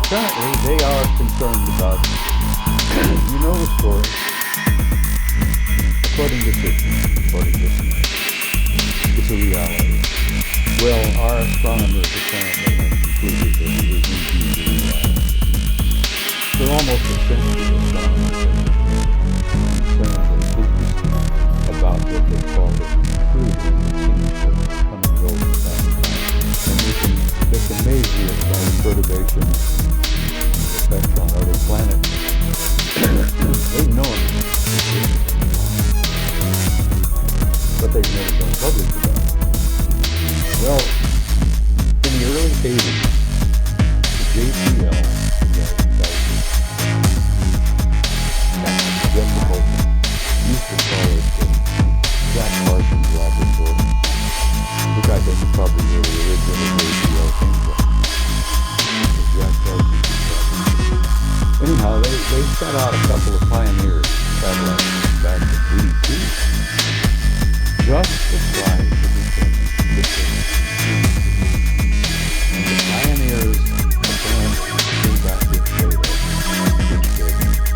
apparently they are concerned about, you know the story, according to Signe, according to Signe, it's a reality. Well, our astronomers apparently have concluded that it is indeed a reality. For almost a century, astronomers have been concerned and focused about what they call the intrusion that seems to come and go from time to time. And they can measure it by perturbations and effects on other planets. They've known it, but they've never gone public about it. Well, in the early 80s, the JPL, used to call it the Jack Parsons Laboratory, which I think is probably where the original JPL came from. Jack Parsons. Anyhow, they sent out a couple of Pioneer satellites back to V2 just to fly to determine the distance. And the Pioneers apparently came back with data which could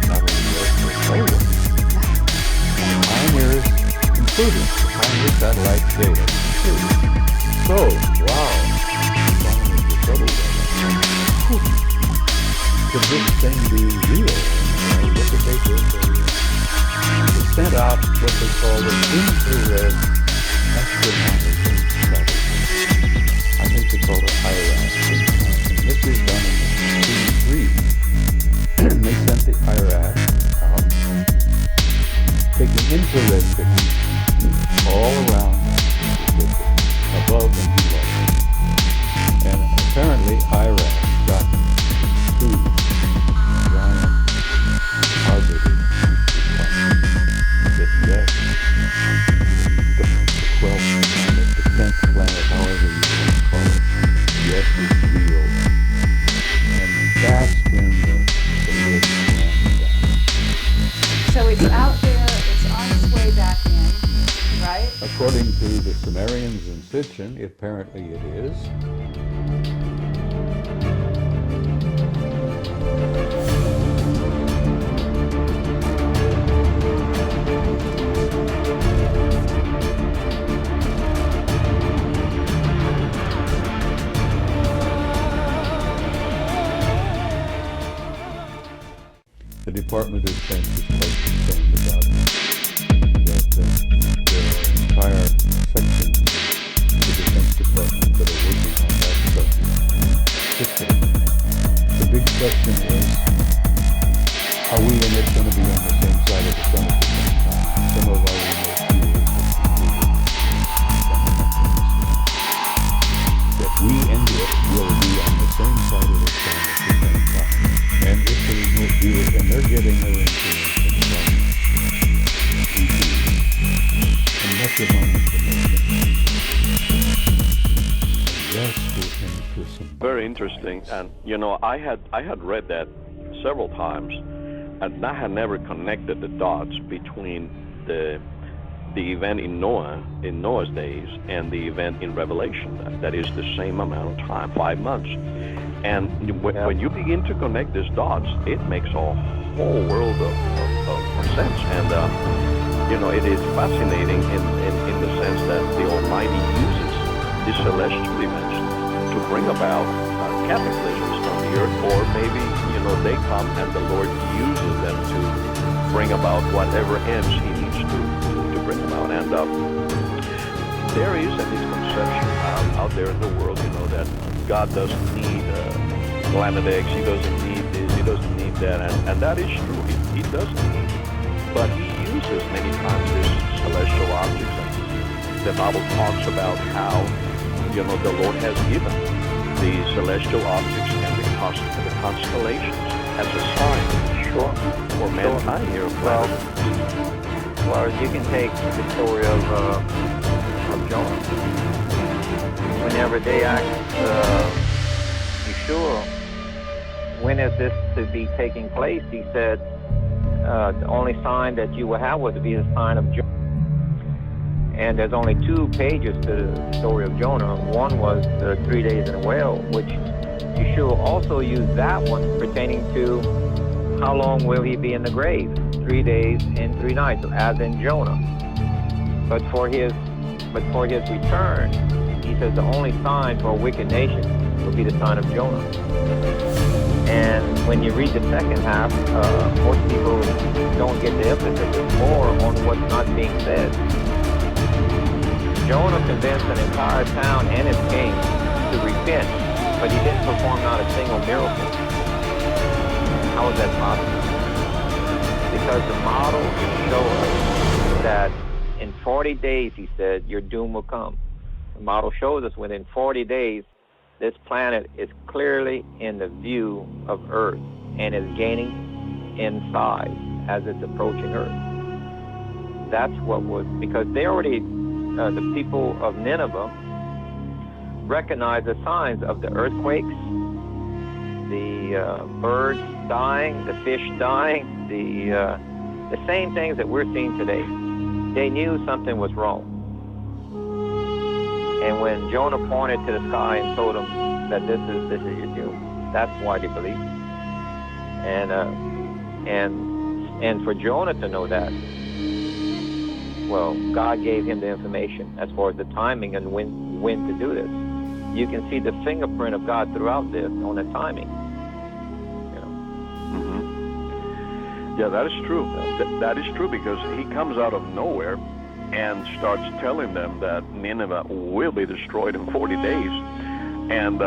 not only work but fail. Pioneers included the Pioneer satellite data. So, wow, astronomers were troubled by that. Could this thing be real? And what did they do? They sent out what they call an infrared astronomical satellite. I think they call it IRAS. And this was done in 1983. They sent the IRAS out, taking infrared pictures all around the system, above and below. And apparently IRAS got two giant positive responses that yes, the 12th planet, the 10th planet, however you want to call it, yes, it's real. And that's when the lid ran down. So it's out there, it's on its way back in, right? According to the Sumerians and Signe, apparently it is. The Department of Defense is quite concerned about it, that there are entire sections of the Defense Department that are working on that subject. The big question is, are we and it going to be on the same side of the sun at the same time? Some of our remote viewers have concluded that we and it will be on the same side of the sun at the same time. And if the remote viewers, and they're getting their information from ET, and much of our information. Yes, we're in for some very interesting. And you know, I had read that several times, and I had never connected the dots between the event in Noah's days and the event in Revelation. That is the same amount of time, 5 months. And when you begin to connect these dots, it makes a whole world of sense. And you know, it is fascinating in the sense that the Almighty uses these celestial events to bring about cataclysms on the earth, or maybe, you know, they come and the Lord uses them to bring about whatever ends He needs to bring about. And there is a misconception out there in the world, you know, that God doesn't need Planet X, He doesn't need this, He doesn't need that, and that is true. He doesn't need, but He uses many times these celestial objects. And the Bible talks about how, you know, the Lord has given the celestial objects and the constellations as a sign for mankind here on planet. Well, you can take the story of Jonas. Whenever they asked Yeshua, when is this to be taking place, he said, the only sign that you will have would be the sign of Jonah. And there's only 2 pages to the story of Jonah. One was the 3 days in a whale, which Yeshua also used that one pertaining to how long will he be in the grave? 3 days and 3 nights, as in Jonah. But for his return, he says the only sign for a wicked nation will be the sign of Jonah. And when you read the second half, most people don't get the emphasis. It's more on what's not being said. Jonah convinced an entire town and its king to repent, but he didn't perform not a single miracle. How is that possible? Because the model shows us that in 40 days, he said, your doom will come. The model shows us within 40 days, this planet is clearly in the view of Earth and is gaining in size as it's approaching Earth. That's what was, because they already, the people of Nineveh recognized the signs of the earthquakes, the birds dying, the fish dying, the same things that we're seeing today. They knew something was wrong. And when Jonah pointed to the sky and told them that this is your doom, that's why they believed. And for Jonah to know that, well, God gave him the information as far as the timing and when to do this. You can see the fingerprint of God throughout this on the timing. You know. Mm-hmm. Yeah, that is true. That is true, because he comes out of nowhere and starts telling them that Nineveh will be destroyed in 40 days. And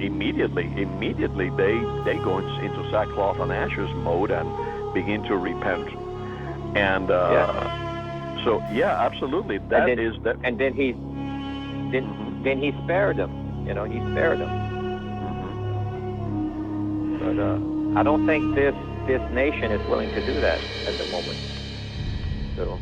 immediately they go into sackcloth and ashes mode and begin to repent. And so, yeah, absolutely. And then he then he spared them. You know, he spared them. Mm-hmm. But I don't think this nation is willing to do that at the moment. So.